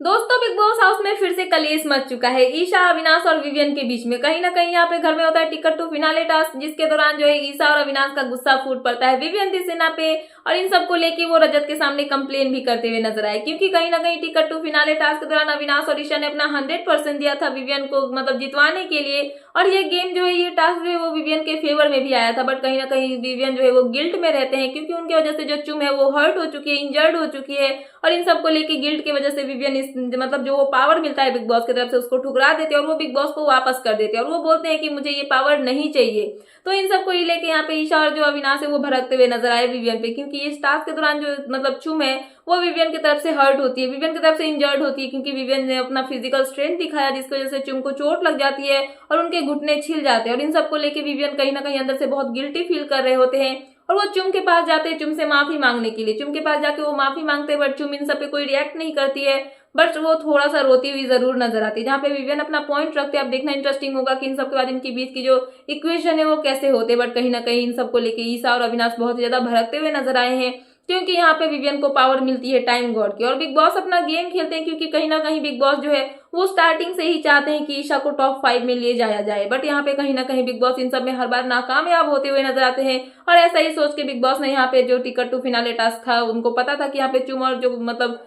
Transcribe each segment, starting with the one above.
दोस्तों, big boss house में फिर से कलेश मच चुका है ईशा, अविनाश और विवियन के बीच में। कहीं ना कहीं यहाँ पे घर में होता है टिकट टू फिनाले टास्क, जिसके दौरान जो है ईशा और अविनाश का गुस्सा फूट पड़ता है विवियन दी सेना पे, और इन सबको लेके वो रजत के सामने कंप्लेन भी करते हुए नजर आए। क्योंकि कहीं ना कहीं टिकट टू फिनाले टास्क के दौरान अविनाश और ईशा ने अपना 100% दिया था विवियन को मतलब जितवाने के लिए, और ये गेम जो है, ये टास्क जो है वो विवियन के फेवर में भी आया था। बट कहीं ना कहीं विवियन जो है वो गिल्ट में रहते हैं, क्योंकि उनकी वजह से जो चुम है वो हर्ट हो चुकी है, इंजर्ड हो चुकी है, और इन सबको लेके गिल्ट की वजह से विवियन इस मतलब जो पावर मिलता है बिग बॉस की तरफ से उसको ठुकरा देते हैं, और वो बिग बॉस को वापस कर देते हैं, और वो बोलते हैं कि मुझे ये पावर नहीं चाहिए। तो इन सबको ही लेके यहाँ पे ईशा और जो अविनाश है वो भड़कते हुए नजर आए विवियन पे, क्योंकि इस टास्क के दौरान जो मतलब चुम है वो विवियन की तरफ से हर्ट होती है, विवियन की तरफ से इंजर्ड होती है, क्योंकि विवियन ने अपना फिजिकल स्ट्रेंथ दिखाया, जिसकी वजह से चुम को चोट लग जाती है और उनके घुटने छिल जाते हैं। और इन सबको लेके विवियन कहीं ना कहीं अंदर से बहुत गिल्टी फील कर रहे होते हैं, और वो चुम के पास जाते हैं चुम से माफी मांगने के लिए। चुम के पास जाके वो माफी मांगते हैं, बट चुम इन सब पे कोई रिएक्ट नहीं करती है, बट वो थोड़ा सा रोती हुई जरूर नजर आती है। जहाँ पे विवियन अपना पॉइंट रखते हैं, अब देखना इंटरेस्टिंग होगा कि इन सबके बाद इनके बीच की जो इक्वेशन है वो कैसे होते हैं। बट कहीं ना कहीं इन सबको लेके ईशा और अविनाश बहुत ज्यादा भड़कते हुए नजर आए हैं, क्योंकि यहाँ पे विवियन को पावर मिलती है टाइम गॉड की, और बिग बॉस अपना गेम खेलते हैं, क्योंकि कहीं ना कहीं बिग बॉस जो है वो स्टार्टिंग से ही चाहते हैं कि ईशा को टॉप 5 में ले जाया जाए। बट यहाँ पे कहीं ना कहीं बिग बॉस इन सब में हर बार नाकामयाब होते हुए नजर आते हैं, और ऐसा ही सोच के बिग बॉस ने यहाँ पे जो टिकट टू फिनाले टास्क था, उनको पता था कि यहाँ पे चुम और जो मतलब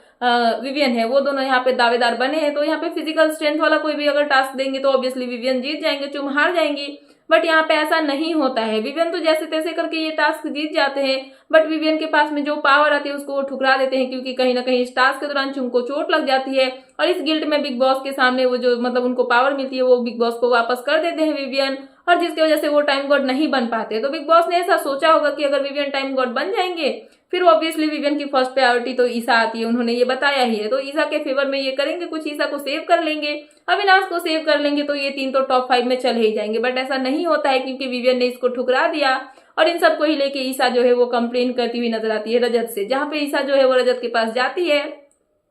विवियन है वो दोनों यहाँ पे दावेदार बने हैं, तो यहाँ पे फिजिकल स्ट्रेंथ वाला कोई भी अगर टास्क देंगे तो ऑब्वियसली विवियन जीत जाएंगे, चुम हार जाएंगी। बट यहाँ पे ऐसा नहीं होता है, विवियन तो जैसे तैसे करके ये टास्क जीत जाते हैं, बट विवियन के पास में जो पावर आती है उसको वो ठुकरा देते हैं, क्योंकि कहीं ना कहीं इस टास्क के दौरान चुम को चोट लग जाती है, और इस गिल्ट में बिग बॉस के सामने वो जो मतलब उनको पावर मिलती है वो बिग बॉस को वापस कर देते हैं विवियन, और जिसकी वजह से वो टाइम गॉड नहीं बन पाते। तो बिग बॉस ने ऐसा सोचा होगा कि अगर विवियन टाइम गॉड बन जाएंगे फिर ऑब्वियसली विवियन की फर्स्ट प्रायोरिटी तो ईशा आती है, उन्होंने ये बताया ही है, तो ईशा के फेवर में ये करेंगे कुछ, ईशा को सेव कर लेंगे, अविनाश को सेव कर लेंगे, तो ये तीन तो टॉप 5 में चले ही जाएंगे। बट ऐसा नहीं होता है, क्योंकि विवियन ने इसको ठुकरा दिया, और इन सबको ही लेके ईशा जो है वो कंप्लेन करती हुई नजर आती है रजत से, जहां पे ईशा जो है वो रजत के पास जाती है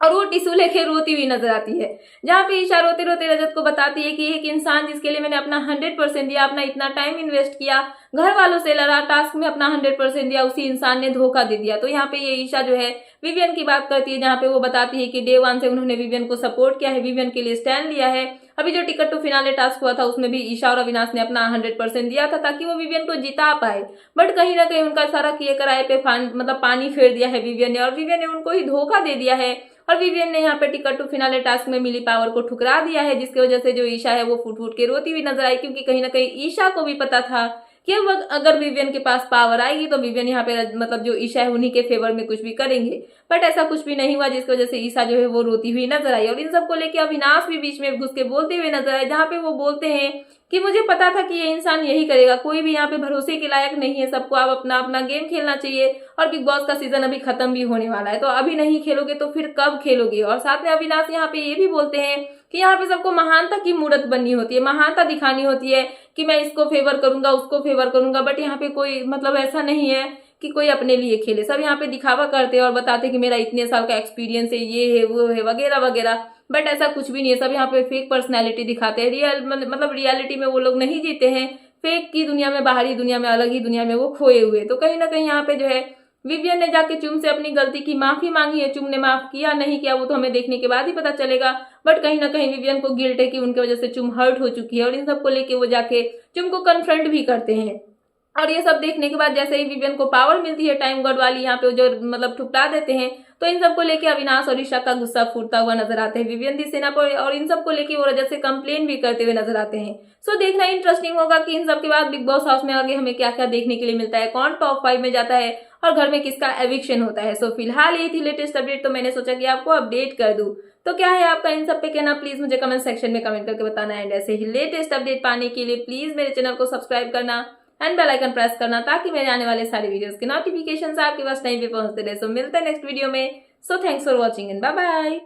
और वो टिश्यू लेके रोती हुई नजर आती है, जहाँ पे ईशा रोते रोते रजत को बताती है कि एक इंसान जिसके लिए मैंने अपना 100% दिया, अपना इतना टाइम इन्वेस्ट किया, घर वालों से लड़ा, टास्क में अपना 100% दिया, उसी इंसान ने धोखा दे दिया। तो यहाँ पे ये ईशा जो है विवियन की बात करती है, जहाँ पे वो बताती है कि डे 1 से उन्होंने विवियन को सपोर्ट किया है, विवियन के लिए स्टैंड लिया है। अभी जो टिकट टू फिनाले टास्क हुआ था उसमें भी ईशा और अविनाश ने अपना 100% दिया था, ताकि वो विवियन को जिता पाए। बट कहीं ना कहीं उनका सारा किए कराए पे मतलब पानी फेर दिया है विवियन ने, और विवियन ने उनको ही धोखा दे दिया है, और विवियन ने यहाँ पे टिकट टू फिनाले टास्क में मिली पावर को ठुकरा दिया है, जिसकी वजह से जो ईशा है वो फूट फूट के रोती हुई नजर आई, क्योंकि कहीं ना कहीं ईशा को भी पता था कि अगर विवियन के पास पावर आएगी तो विवियन यहाँ पे मतलब जो ईशा है उन्हीं के फेवर में कुछ भी करेंगे। बट ऐसा कुछ भी नहीं हुआ, जिसकी वजह से ईशा जो है वो रोती हुई नजर आई, और इन सबको लेके अविनाश भी बीच में घुस के बोलते हुए नजर आए, जहाँ पे वो बोलते हैं कि मुझे पता था कि ये इंसान यही करेगा, कोई भी यहाँ पे भरोसे के लायक नहीं है, सबको आप अपना अपना गेम खेलना चाहिए, और बिग बॉस का सीजन अभी खत्म भी होने वाला है, तो अभी नहीं खेलोगे तो फिर कब खेलोगे। और साथ में अविनाश यहाँ पे ये भी बोलते हैं कि यहाँ पे सबको महानता की मूर्त बननी होती है, महानता दिखानी होती है कि मैं इसको फेवर करूंगा, उसको फेवर करूंगा, बट यहाँ पे कोई मतलब ऐसा नहीं है कि कोई अपने लिए खेले। सब यहाँ पे दिखावा करते हैं और बताते हैं कि मेरा इतने साल का एक्सपीरियंस है, ये है वो है वगैरह वगैरह, बट ऐसा कुछ भी नहीं है। सब यहाँ पे फेक पर्सनैलिटी दिखाते हैं, मतलब रियलिटी में वो लोग नहीं जीते हैं, फेक की दुनिया में, बाहरी दुनिया में, अलग ही दुनिया में वो खोए हुए। तो कहीं ना कहीं यहाँ पे जो है विवियन ने जाके चुम से अपनी गलती की माफी मांगी है, चुम ने माफ किया नहीं किया वो तो हमें देखने के बाद ही पता चलेगा, बट कहीं ना कहीं विवियन को गिल्ट है कि उनकी वजह से चुम हर्ट हो चुकी है, और इन सबको लेके वो जाके चुम को कन्फ्रंट भी करते हैं। और ये सब देखने के बाद जैसे ही विवियन को पावर मिलती है टाइम गॉड वाली, यहाँ पे जो मतलब ठुकरा देते हैं, तो इन सबको लेके अविनाश और ईशा का गुस्सा फूटता हुआ नजर आते हैं विवियन दी सेना पर, और इन सबको लेके वो रजत से कंप्लेन भी करते हुए नजर आते हैं। सो देखना इंटरेस्टिंग होगा कि इन सब के बाद बिग बॉस हाउस में आगे हमें क्या क्या देखने के लिए मिलता है, कौन टॉप 5 में जाता है और घर में किसका एविक्शन होता है। सो फिलहाल यही थी लेटेस्ट अपडेट, तो मैंने सोचा कि आपको अपडेट कर दूं। तो क्या है आपका इन सब पे कहना, प्लीज मुझे कमेंट सेक्शन में कमेंट करके बताना, एंड ऐसे ही लेटेस्ट अपडेट पाने के लिए प्लीज मेरे चैनल को सब्सक्राइब करना एंड बेल आइकन प्रेस करना, ताकि मेरे आने वाले सारे वीडियोस के नोटिफिकेशंस आपके पास टाइम पे पहुंचते रहे। सो मिलते हैं नेक्स्ट वीडियो में। So thanks for watching and bye bye.